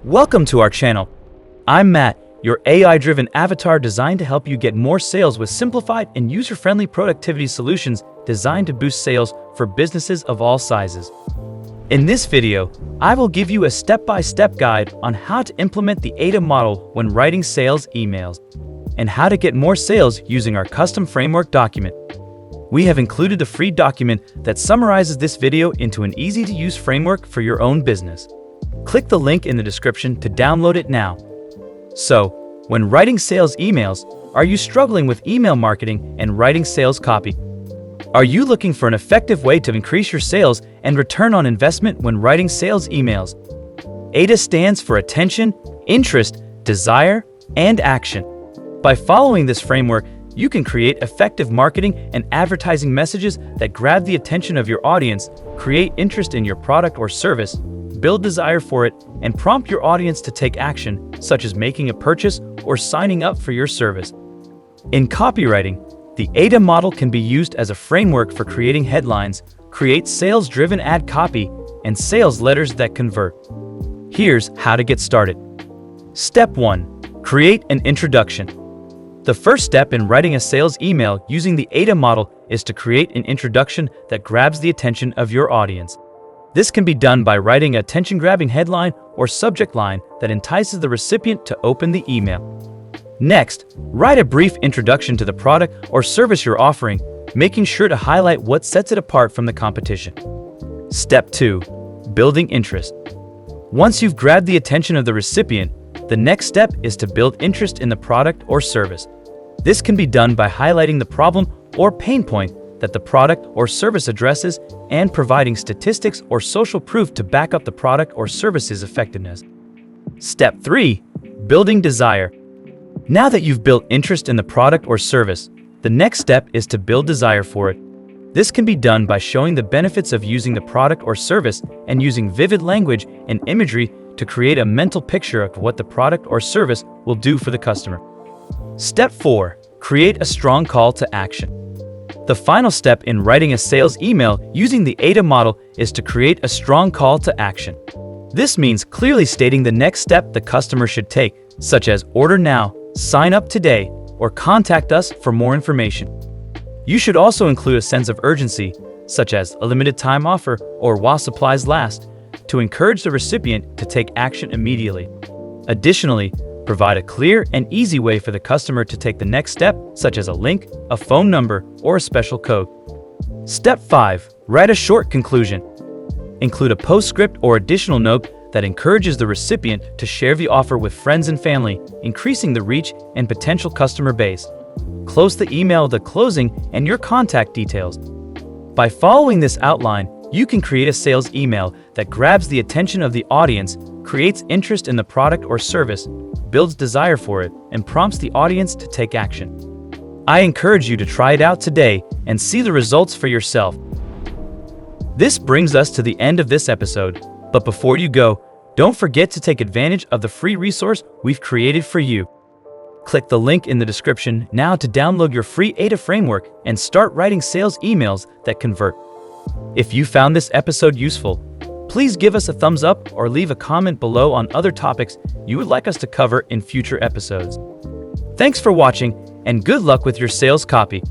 Welcome to our channel. I'm Matt, your AI-driven avatar designed to help you get more sales with simplified and user-friendly productivity solutions designed to boost sales for businesses of all sizes. In this video, I will give you a step-by-step guide on how to implement the AIDA model when writing sales emails, and how to get more sales using our custom framework document. We have included a free document that summarizes this video into an easy-to-use framework for your own business. Click the link in the description to download it now. So, when writing sales emails, are you struggling with email marketing and writing sales copy? Are you looking for an effective way to increase your sales and return on investment when writing sales emails? AIDA stands for attention, interest, desire, and action. By following this framework, you can create effective marketing and advertising messages that grab the attention of your audience, create interest in your product or service, build desire for it, and prompt your audience to take action, such as making a purchase or signing up for your service. In copywriting, the AIDA model can be used as a framework for creating headlines, create sales-driven ad copy, and sales letters that convert. Here's how to get started. Step 1. Create an introduction. The first step in writing a sales email using the AIDA model is to create an introduction that grabs the attention of your audience. This can be done by writing an attention-grabbing headline or subject line that entices the recipient to open the email. Next, write a brief introduction to the product or service you're offering, making sure to highlight what sets it apart from the competition. Step 2. Building interest. Once you've grabbed the attention of the recipient, the next step is to build interest in the product or service. This can be done by highlighting the problem or pain point that the product or service addresses and providing statistics or social proof to back up the product or service's effectiveness. Step 3. Building desire. Now that you've built interest in the product or service, the next step is to build desire for it. This can be done by showing the benefits of using the product or service and using vivid language and imagery to create a mental picture of what the product or service will do for the customer. Step 4. Create a strong call to action. The final step in writing a sales email using the AIDA model is to create a strong call to action. This means clearly stating the next step the customer should take, such as order now, sign up today, or contact us for more information. You should also include a sense of urgency, such as a limited time offer or while supplies last, to encourage the recipient to take action immediately. Additionally, provide a clear and easy way for the customer to take the next step, such as a link, a phone number, or a special code. Step 5. Write a short conclusion. Include a postscript or additional note that encourages the recipient to share the offer with friends and family, increasing the reach and potential customer base. Close the email with the closing and your contact details. By following this outline, you can create a sales email that grabs the attention of the audience, creates interest in the product or service, builds desire for it, and prompts the audience to take action. I encourage you to try it out today and see the results for yourself. This brings us to the end of this episode, but before you go, don't forget to take advantage of the free resource we've created for you. Click the link in the description now to download your free AIDA framework and start writing sales emails that convert. If you found this episode useful, please give us a thumbs up or leave a comment below on other topics you would like us to cover in future episodes. Thanks for watching, and good luck with your sales copy.